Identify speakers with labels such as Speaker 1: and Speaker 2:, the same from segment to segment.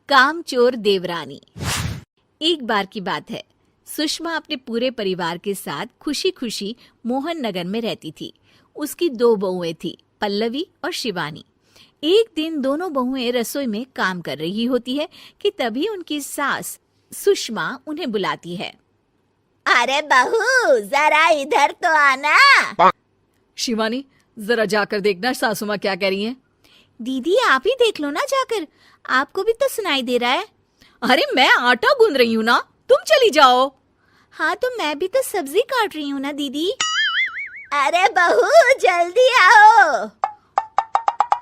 Speaker 1: कामचोर देवरानी। एक बार की बात है, सुषमा अपने पूरे परिवार के साथ खुशी खुशी मोहन नगर में रहती थी। उसकी 2 बहुएं थी, पल्लवी और शिवानी। एक दिन दोनों बहुएं रसोई में काम कर रही होती है कि तभी उनकी सास सुषमा उन्हें बुलाती है।
Speaker 2: अरे बहू, जरा इधर तो आना।
Speaker 1: शिवानी, जरा जाकर देखना सासू माँ क्या कह रही हैं।
Speaker 2: दीदी आप ही देख लो ना जाकर, आपको भी तो सुनाई दे रहा है।
Speaker 1: अरे मैं आटा गूंद रही हूँ ना, तुम चली जाओ।
Speaker 2: हाँ तो मैं भी तो सब्जी काट रही हूँ ना दीदी। अरे बहू जल्दी आओ।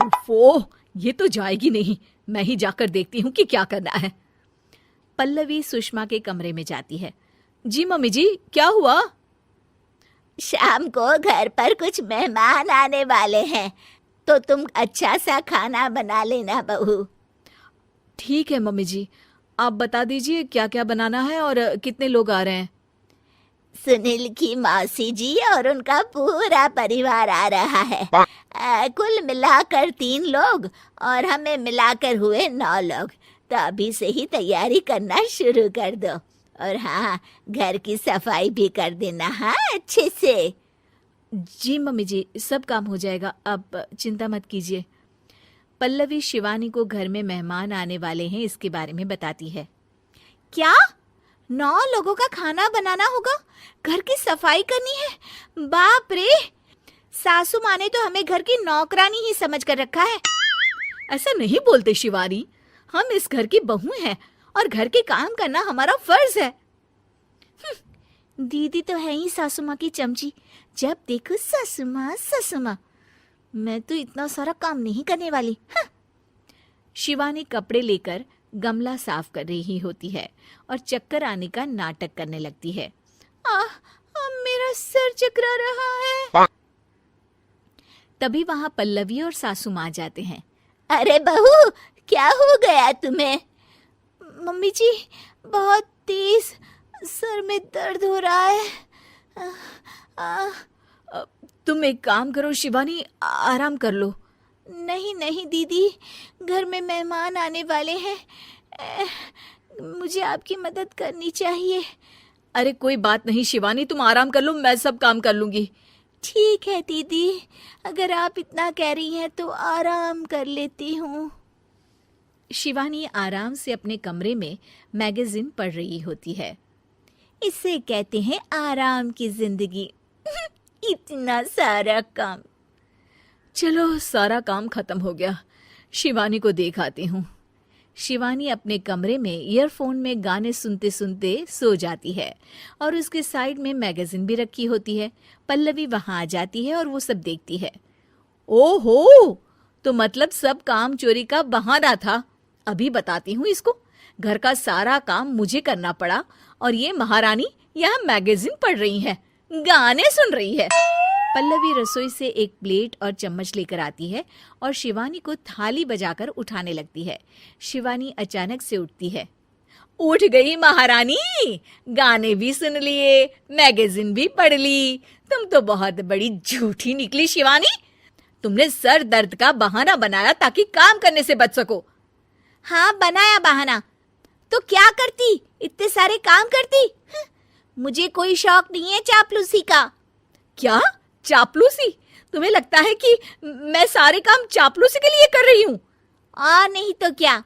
Speaker 1: ओफो, ये तो जाएगी नहीं, मैं ही जाकर देखती हूँ कि क्या करना है। पल्लवी सुषमा के कमरे में जाती है। जी मम्मी जी, क्या हुआ?
Speaker 2: शाम को घर पर कुछ मेहमान आने वाले हैं, तो तुम अच्छा सा खाना बना लेना बहू।
Speaker 1: ठीक है मम्मी जी, आप बता दीजिए क्या क्या बनाना है और कितने लोग आ रहे हैं।
Speaker 2: सुनील की मौसी जी और उनका पूरा परिवार आ रहा है। कुल मिलाकर 3 लोग और हमें मिलाकर हुए 9 लोग। तो अभी से ही तैयारी करना शुरू कर दो। और हाँ, घर की सफाई भी कर देना, हाँ अच्छे से।
Speaker 1: जी मम्मी जी, सब काम हो जाएगा, आप चिंता मत कीजिए। पल्लवी शिवानी को घर में मेहमान आने वाले हैं इसके बारे में बताती है।
Speaker 2: क्या 9 लोगों का खाना बनाना होगा, घर की सफाई करनी है? बाप रे, सासू माँ ने तो हमें घर की नौकरानी ही समझ कर रखा है।
Speaker 1: ऐसा नहीं बोलते शिवानी, हम इस घर की बहू हैं और घर के काम करना हमारा फर्ज है।
Speaker 2: दीदी तो है ही सासू माँ की चमची, जब देखो सासू माँ सासू माँ। मैं तो इतना सारा काम नहीं करने वाली।
Speaker 1: शिवानी कपड़े लेकर गमला साफ कर रही होती है और चक्कर आने का नाटक करने लगती है।
Speaker 2: मेरा सर चकरा रहा है।
Speaker 1: तभी वहां पल्लवी और सासू माँ जाते हैं।
Speaker 2: अरे बहू, क्या हो गया तुम्हें? मम्मी जी, बहुत तेज सर में दर्द हो रहा है।
Speaker 1: तुम एक काम करो शिवानी, आराम कर लो।
Speaker 2: नहीं नहीं दीदी, घर में मेहमान आने वाले हैं, मुझे आपकी मदद करनी चाहिए।
Speaker 1: अरे कोई बात नहीं शिवानी, तुम आराम कर लो, मैं सब काम कर लूंगी।
Speaker 2: ठीक है दीदी, अगर आप इतना कह रही हैं तो आराम कर लेती हूँ।
Speaker 1: शिवानी आराम से अपने कमरे में मैगजीन पढ़ रही होती है।
Speaker 2: इसे कहते हैं आराम की जिंदगी। इतना सारा काम।
Speaker 1: चलो सारा काम खत्म हो गया, शिवानी को देख आती हूँ। शिवानी अपने कमरे में ईयरफोन में गाने सुनते सुनते सो जाती है और उसके साइड में मैगजीन भी रखी होती है। पल्लवी वहां आ जाती है और वो सब देखती है। ओहो, तो मतलब सब काम चोरी का बहाना था। अभी बताती हूँ इसको। घर का सारा काम मुझे करना पड़ा और ये महारानी यहाँ मैगजीन पढ़ रही है, गाने सुन रही है। पल्लवी रसोई से एक प्लेट और चम्मच लेकर आती है और शिवानी को थाली बजाकर उठाने लगती है। शिवानी अचानक से उठती है। उठ गई महारानी, गाने भी सुन लिए, मैगजीन भी पढ़ ली। तुम तो बहुत बड़ी झूठी निकली शिवानी। तुमने सर दर्द का बहाना बनाया ताकि काम करने से बच सको।
Speaker 2: हाँ बनाया बहाना, तो क्या करती, इतने सारे काम करती। मुझे कोई शौक नहीं है चापलूसी का।
Speaker 1: क्या चापलूसी? तुम्हें लगता है कि मैं सारे काम चापलूसी के लिए कर रही हूँ?
Speaker 2: और नहीं तो क्या।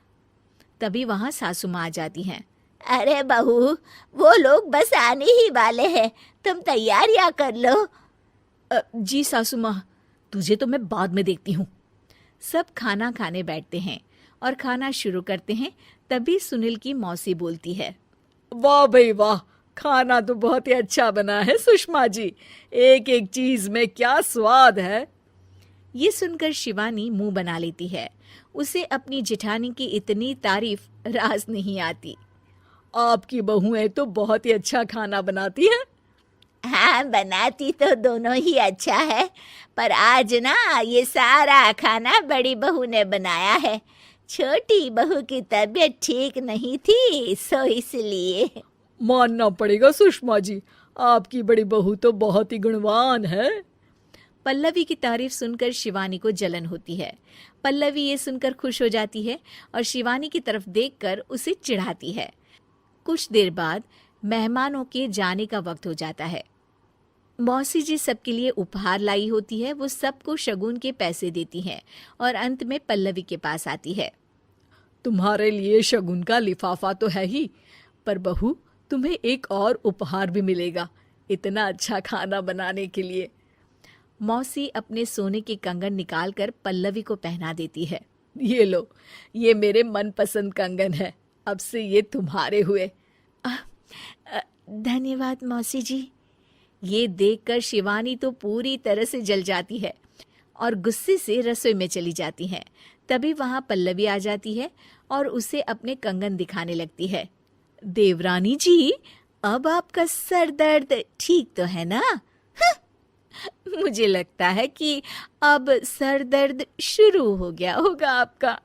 Speaker 1: तभी वहां सासू माँ आ जाती हैं।
Speaker 2: अरे बहू, वो लोग बस आने ही वाले हैं, तुम तैयारियां कर लो।
Speaker 1: जी सासू माँ, तुझे तो मैं बाद में देखती हूँ। सब खाना खाने बैठते हैं और खाना शुरू करते हैं। तभी सुनील की मौसी बोलती है। वाह भाई वाह, खाना तो बहुत ही अच्छा बना है सुषमा जी, एक एक चीज में क्या स्वाद है। ये सुनकर शिवानी मुंह बना लेती है। उसे अपनी जेठानी की इतनी तारीफ रास नहीं आती। आपकी बहुएं तो बहुत ही अच्छा खाना बनाती हैं।
Speaker 2: हाँ बनाती तो दोनों ही अच्छा है, पर आज ना ये सारा खाना बड़ी बहू ने बनाया है। छोटी बहू की तबीयत ठीक नहीं थी, सो इसलिए।
Speaker 1: मानना पड़ेगा सुषमा जी, आपकी बड़ी बहू तो बहुत ही गुणवान है। पल्लवी की तारीफ सुनकर शिवानी को जलन होती है। पल्लवी ये सुनकर खुश हो जाती है और शिवानी की तरफ देखकर उसे चिढ़ाती है। कुछ देर बाद मेहमानों के जाने का वक्त हो जाता है। मौसी जी सबके लिए उपहार लाई होती है। वो सबको शगुन के पैसे देती हैं और अंत में पल्लवी के पास आती है। तुम्हारे लिए शगुन का लिफाफा तो है ही, पर बहू तुम्हें एक और उपहार भी मिलेगा इतना अच्छा खाना बनाने के लिए। मौसी अपने सोने के कंगन निकालकर पल्लवी को पहना देती है। ये लो, ये मेरे मनपसंद कंगन है, अब से ये तुम्हारे हुए।
Speaker 2: धन्यवाद मौसी जी।
Speaker 1: ये देखकर शिवानी तो पूरी तरह से जल जाती है और गुस्से से रसोई में चली जाती है। तभी वहां पल्लवी आ जाती है और उसे अपने कंगन दिखाने लगती है। देवरानी जी, अब आपका सर दर्द ठीक तो है ना? मुझे लगता है कि अब सर दर्द शुरू हो गया होगा आपका।